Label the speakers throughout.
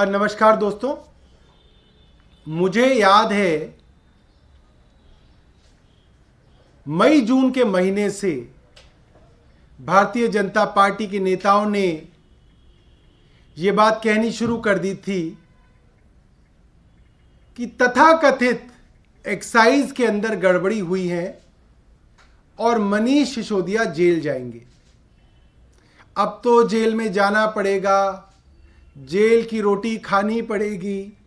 Speaker 1: नमस्कार दोस्तों, मुझे याद है मई जून के महीने से भारतीय जनता पार्टी के नेताओं ने ये बात कहनी शुरू कर दी थी कि तथाकथित एक्साइज के अंदर गड़बड़ी हुई है और मनीष सिसोदिया जेल जाएंगे। अब तो जेल में जाना पड़ेगा, जेल की रोटी खानी पड़ेगी।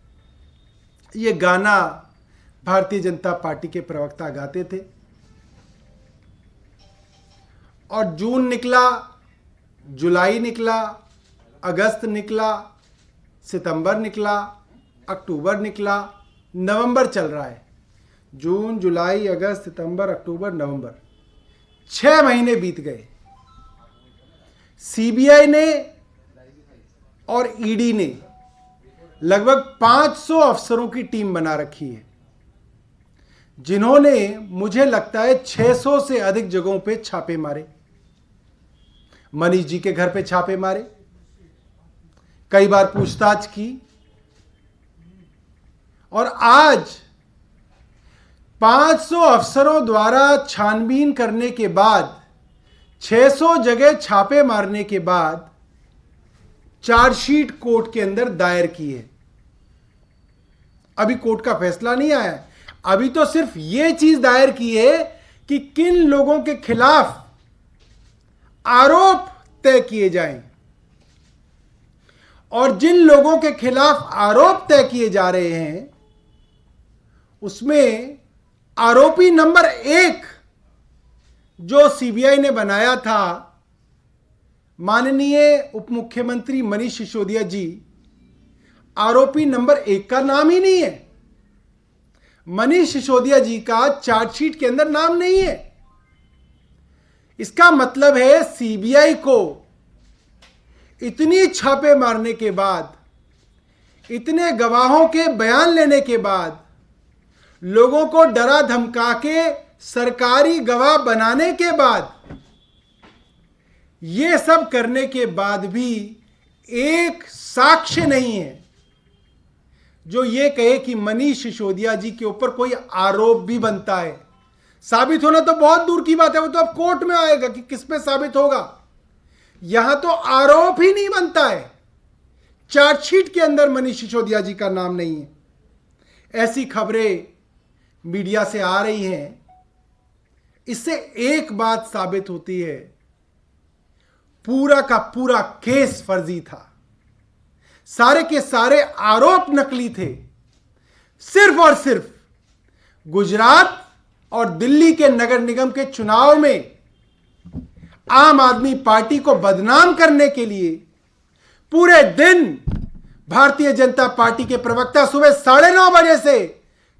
Speaker 1: ये गाना भारतीय जनता पार्टी के प्रवक्ता गाते थे और जून निकला, जुलाई निकला, अगस्त निकला, सितंबर निकला, अक्टूबर निकला, नवंबर चल रहा है। जून, जुलाई, अगस्त, सितंबर, अक्टूबर, नवंबर, 6 महीने बीत गए। सीबीआई ने और ईडी ने लगभग 500 अफसरों की टीम बना रखी है, जिन्होंने मुझे लगता है 600 से अधिक जगहों पे छापे मारे। मनीष जी के घर पे छापे मारे, कई बार पूछताछ की और आज 500 अफसरों द्वारा छानबीन करने के बाद, 600 जगह छापे मारने के बाद चार्जशीट कोर्ट के अंदर दायर की है। अभी कोर्ट का फैसला नहीं आया है। अभी तो सिर्फ यह चीज दायर की है कि किन लोगों के खिलाफ आरोप तय किए जाएं, और जिन लोगों के खिलाफ आरोप तय किए जा रहे हैं उसमें आरोपी नंबर 1 जो सीबीआई ने बनाया था, माननीय उप मुख्यमंत्री मनीष सिसोदिया जी, आरोपी नंबर 1 का नाम ही नहीं है। मनीष सिसोदिया जी का चार्जशीट के अंदर नाम नहीं है। इसका मतलब है सीबीआई को इतनी छापे मारने के बाद, इतने गवाहों के बयान लेने के बाद, लोगों को डरा धमका के सरकारी गवाह बनाने के बाद, यह सब करने के बाद भी एक साक्ष्य नहीं है जो यह कहे कि मनीष सिसोदिया जी के ऊपर कोई आरोप भी बनता है। साबित होना तो बहुत दूर की बात है, वो तो अब कोर्ट में आएगा कि किस पे साबित होगा। यहां तो आरोप ही नहीं बनता है। चार्जशीट के अंदर मनीष सिसोदिया जी का नाम नहीं है। ऐसी खबरें मीडिया से आ रही हैं। इससे एक बात साबित होती है, पूरा का पूरा केस फर्जी था। सारे के सारे आरोप नकली थे। सिर्फ और सिर्फ गुजरात और दिल्ली के नगर निगम के चुनाव में आम आदमी पार्टी को बदनाम करने के लिए पूरे दिन भारतीय जनता पार्टी के प्रवक्ता सुबह 9:30 बजे से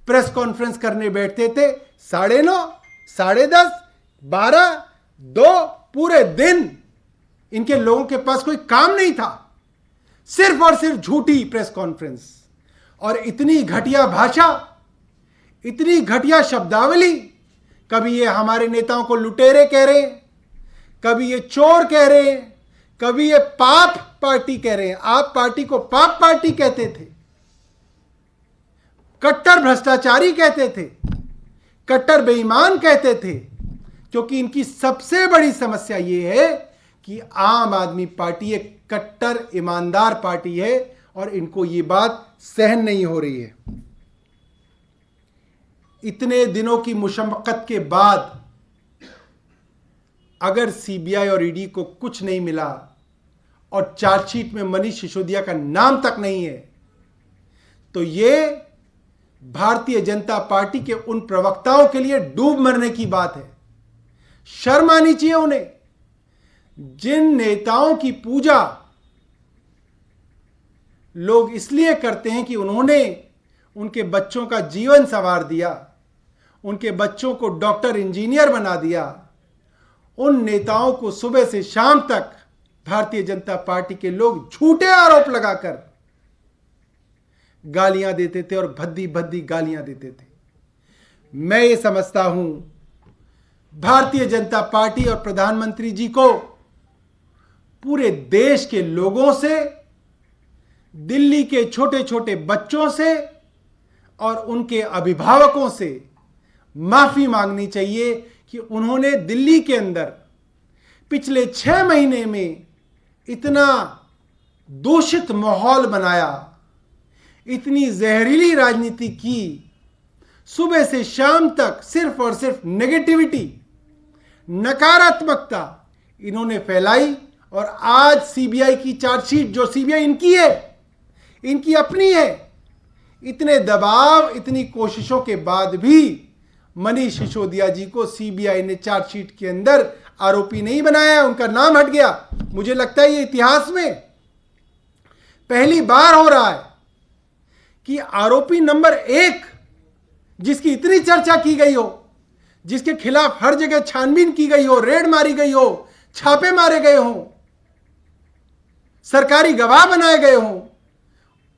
Speaker 1: प्रेस कॉन्फ्रेंस करने बैठते थे। 9:30, 10:30, 12, 2, पूरे दिन इनके लोगों के पास कोई काम नहीं था, सिर्फ और सिर्फ झूठी प्रेस कॉन्फ्रेंस और इतनी घटिया भाषा, इतनी घटिया शब्दावली। कभी ये हमारे नेताओं को लुटेरे कह रहे हैं, कभी ये चोर कह रहे हैं, कभी ये पाप पार्टी कह रहे हैं। आप पार्टी को पाप पार्टी कहते थे, कट्टर भ्रष्टाचारी कहते थे, कट्टर बेईमान कहते थे, क्योंकि इनकी सबसे बड़ी समस्या यह है कि आम आदमी पार्टी एक कट्टर ईमानदार पार्टी है और इनको ये बात सहन नहीं हो रही है। इतने दिनों की मुशक्कत के बाद अगर सीबीआई और ईडी को कुछ नहीं मिला और चार्जशीट में मनीष सिसोदिया का नाम तक नहीं है, तो यह भारतीय जनता पार्टी के उन प्रवक्ताओं के लिए डूब मरने की बात है। शर्म आनी चाहिए उन्हें। जिन नेताओं की पूजा लोग इसलिए करते हैं कि उन्होंने उनके बच्चों का जीवन संवार दिया, उनके बच्चों को डॉक्टर, इंजीनियर बना दिया, उन नेताओं को सुबह से शाम तक भारतीय जनता पार्टी के लोग झूठे आरोप लगाकर गालियां देते थे और भद्दी भद्दी गालियां देते थे। मैं ये समझता हूं भारतीय जनता पार्टी और प्रधानमंत्री जी को पूरे देश के लोगों से, दिल्ली के छोटे छोटे बच्चों से और उनके अभिभावकों से माफी मांगनी चाहिए कि उन्होंने दिल्ली के अंदर पिछले 6 महीने में इतना दूषित माहौल बनाया, इतनी जहरीली राजनीति की, सुबह से शाम तक सिर्फ और सिर्फ नेगेटिविटी, नकारात्मकता इन्होंने फैलाई। और आज सीबीआई की चार्जशीट, जो सीबीआई इनकी है, इनकी अपनी है, इतने दबाव, इतनी कोशिशों के बाद भी मनीष सिसोदिया जी को सीबीआई ने चार्जशीट के अंदर आरोपी नहीं बनाया, उनका नाम हट गया। मुझे लगता है ये इतिहास में पहली बार हो रहा है कि आरोपी नंबर 1, जिसकी इतनी चर्चा की गई हो, जिसके खिलाफ हर जगह छानबीन की गई हो, रेड मारी गई हो, छापे मारे गए हों, सरकारी गवाह बनाए गए हों,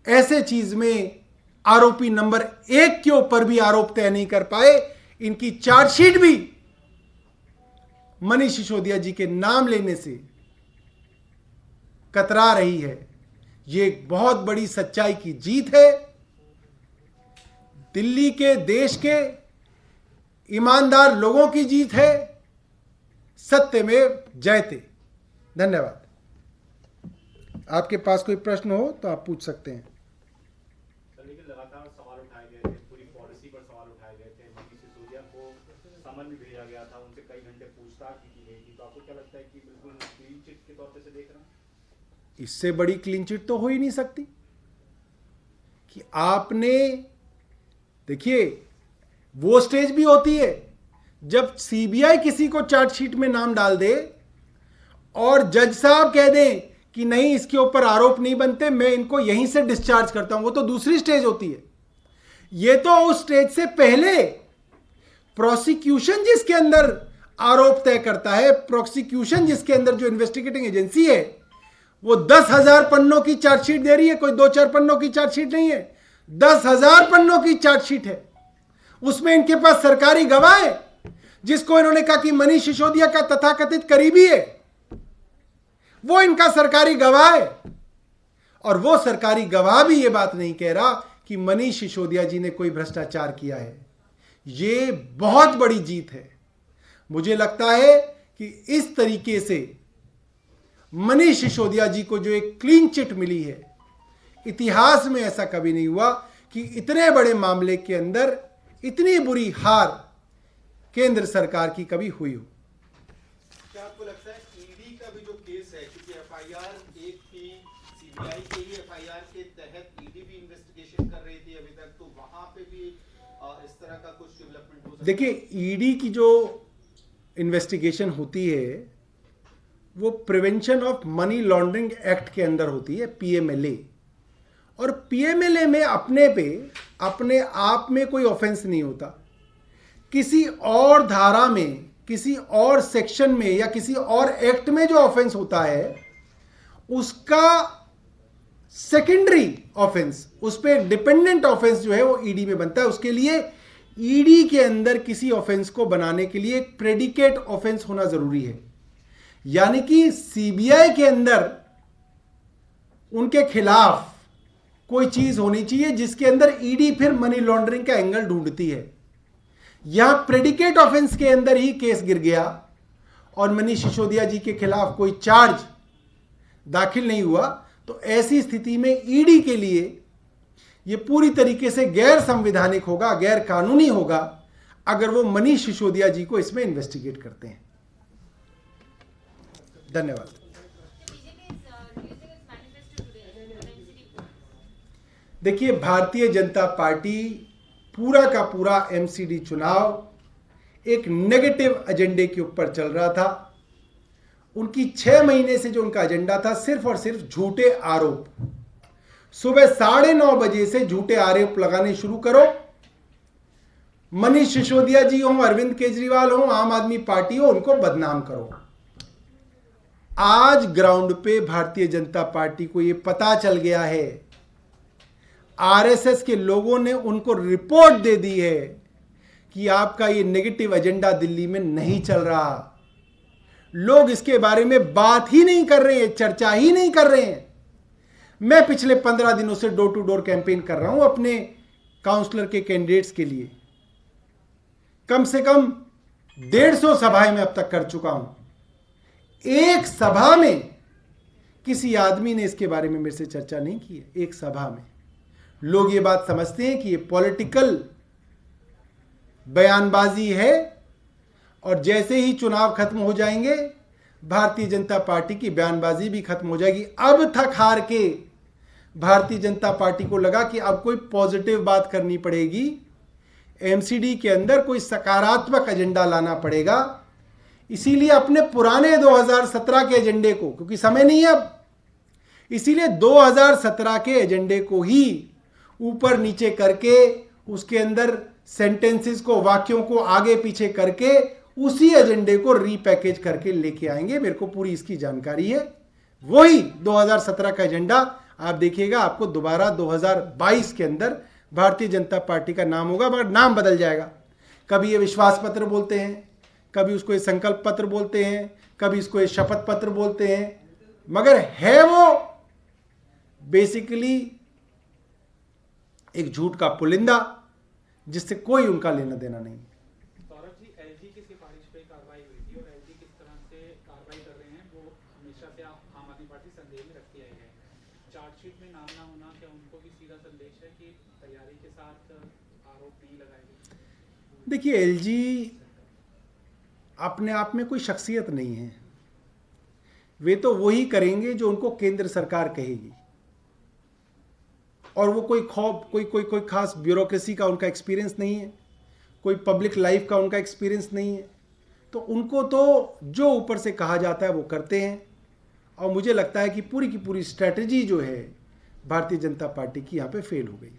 Speaker 1: ऐसे चीज में आरोपी नंबर 1 के ऊपर भी आरोप तय नहीं कर पाए। इनकी चार्जशीट भी मनीष सिसोदिया जी के नाम लेने से कतरा रही है। यह एक बहुत बड़ी सच्चाई की जीत है। दिल्ली के, देश के ईमानदार लोगों की जीत है। सत्यमेव जयते। धन्यवाद। आपके पास कोई प्रश्न हो तो आप पूछ सकते हैं।
Speaker 2: लगातार सवाल उठाए गए थे, पूरी पॉलिसी पर सवाल उठाए गए थे। मनीष सिसोदिया को समन भी भेजा गया था, उनसे कई घंटे पूछताछ भी की गई थी। तो आपको क्या लगता है कि बिल्कुल क्लीन चिट के तौर पे से देख रहे हैं?
Speaker 1: इससे बड़ी क्लीन चिट तो हो ही नहीं सकती कि आपने, देखिए, वो स्टेज भी होती है जब सीबीआई किसी को चार्जशीट में नाम डाल दे और जज साहब कह दें कि नहीं, इसके ऊपर आरोप नहीं बनते, मैं इनको यहीं से डिस्चार्ज करता हूं। वो तो दूसरी स्टेज होती है। ये तो उस स्टेज से पहले प्रोसिक्यूशन जिसके अंदर आरोप तय करता है, प्रोसिक्यूशन जिसके अंदर जो इन्वेस्टिगेटिंग एजेंसी है, वो 10,000 पन्नों की चार्जशीट दे रही है। कोई 2-4 पन्नों की चार्जशीट नहीं है, 10,000 पन्नों की चार्जशीट है। उसमें इनके पास सरकारी गवाह है, जिसको इन्होंने कहा कि मनीष सिसोदिया का तथाकथित करीबी है, वो इनका सरकारी गवाह है। और वो सरकारी गवाह भी ये बात नहीं कह रहा कि मनीष सिसोदिया जी ने कोई भ्रष्टाचार किया है। ये बहुत बड़ी जीत है। मुझे लगता है कि इस तरीके से मनीष सिसोदिया जी को जो एक क्लीन चिट मिली है, इतिहास में ऐसा कभी नहीं हुआ कि इतने बड़े मामले के अंदर इतनी बुरी हार केंद्र सरकार की कभी हुई हो।
Speaker 3: क्या आपको लगता है ईडी का भी जो केस है, क्योंकि एफआईआर एक थी, सीबीआई के ही एफआईआर के तहत ईडी भी इन्वेस्टिगेशन कर रही थी अभी तक, तो वहां पे भी इस तरह का कुछ डेवलपमेंट हो सकता है?
Speaker 1: देखिए, ईडी की जो इन्वेस्टिगेशन होती है वो prevention of money laundering act के अंदर होती है, पीएमएलए। और पीएमएलए में अपने आप में कोई ऑफेंस नहीं होता। किसी और धारा में, किसी और सेक्शन में या किसी और एक्ट में जो ऑफेंस होता है, उसका सेकेंडरी ऑफेंस, उस पर डिपेंडेंट ऑफेंस जो है वो ईडी में बनता है। उसके लिए ईडी के अंदर किसी ऑफेंस को बनाने के लिए एक प्रेडिकेट ऑफेंस होना जरूरी है। यानी कि सीबीआई के अंदर उनके खिलाफ कोई चीज होनी चाहिए जिसके अंदर ईडी फिर मनी लॉन्ड्रिंग का एंगल ढूंढती है। यहां प्रेडिकेट ऑफेंस के अंदर ही केस गिर गया और मनीष सिसोदिया जी के खिलाफ कोई चार्ज दाखिल नहीं हुआ। तो ऐसी स्थिति में ईडी के लिए यह पूरी तरीके से गैर संवैधानिक होगा, गैर कानूनी होगा अगर वो मनीष सिसोदिया जी को इसमें इन्वेस्टिगेट करते हैं। धन्यवाद। देखिए, भारतीय जनता पार्टी पूरा का पूरा एमसीडी चुनाव एक नेगेटिव एजेंडे के ऊपर चल रहा था। उनकी 6 महीने से जो उनका एजेंडा था, सिर्फ और सिर्फ झूठे आरोप। सुबह 9:30 बजे से झूठे आरोप लगाने शुरू करो। मनीष सिसोदिया जी हो, अरविंद केजरीवाल हो, आम आदमी पार्टी हो, उनको बदनाम करो। आज ग्राउंड पे भारतीय जनता पार्टी को यह पता चल गया है, आरएसएस के लोगों ने उनको रिपोर्ट दे दी है कि आपका ये नेगेटिव एजेंडा दिल्ली में नहीं चल रहा। लोग इसके बारे में बात ही नहीं कर रहे हैं, चर्चा ही नहीं कर रहे हैं। मैं पिछले 15 दिनों से डोर टू डोर कैंपेन कर रहा हूं अपने काउंसलर के कैंडिडेट्स के लिए। कम से कम 150 सभाएं मैं अब तक कर चुका हूं। एक सभा में किसी आदमी ने इसके बारे में मेरे से चर्चा नहीं की है। एक सभा में लोग ये बात समझते हैं कि ये पॉलिटिकल बयानबाजी है, और जैसे ही चुनाव खत्म हो जाएंगे भारतीय जनता पार्टी की बयानबाजी भी खत्म हो जाएगी। अब थक हार के भारतीय जनता पार्टी को लगा कि अब कोई पॉजिटिव बात करनी पड़ेगी, एमसीडी के अंदर कोई सकारात्मक एजेंडा लाना पड़ेगा। इसीलिए अपने पुराने 2017 के एजेंडे को, क्योंकि समय नहीं है अब, इसीलिए 2017 के एजेंडे को ही ऊपर नीचे करके उसके अंदर सेंटेंसेस को, वाक्यों को आगे पीछे करके उसी एजेंडे को रीपैकेज करके लेके आएंगे। मेरे को पूरी इसकी जानकारी है। वही 2017 का एजेंडा आप देखिएगा, आपको दोबारा 2022 के अंदर भारतीय जनता पार्टी का नाम होगा, मगर नाम बदल जाएगा। कभी ये विश्वास पत्र बोलते हैं, कभी उसको ये संकल्प पत्र बोलते हैं, कभी इसको ये शपथ पत्र बोलते हैं, मगर है वो बेसिकली एक झूठ का पुलिंदा जिससे कोई उनका लेना देना नहीं।
Speaker 4: सौरभ जी, एलजी की सिफारिश पे कार्रवाई हुई थी और एलजी किस तरह से कार्रवाई कर रहे हैं वो हमेशा से आम आदमी पार्टी संदेह में रखती आई है। चार्जशीट में नाम ना होना क्या उनको भी सीधा संदेश है कि तैयारी के साथ आरोप नहीं लगाएगी?
Speaker 1: देखिए, एलजी अपने आप में कोई शख्सियत नहीं है। वे तो वही करेंगे जो उनको केंद्र सरकार कहेगी, और वो कोई खास ब्यूरोक्रेसी का उनका एक्सपीरियंस नहीं है, कोई पब्लिक लाइफ का उनका एक्सपीरियंस नहीं है। तो उनको तो जो ऊपर से कहा जाता है वो करते हैं। और मुझे लगता है कि पूरी की पूरी स्ट्रैटेजी जो है भारतीय जनता पार्टी की यहाँ पे फेल हो गई।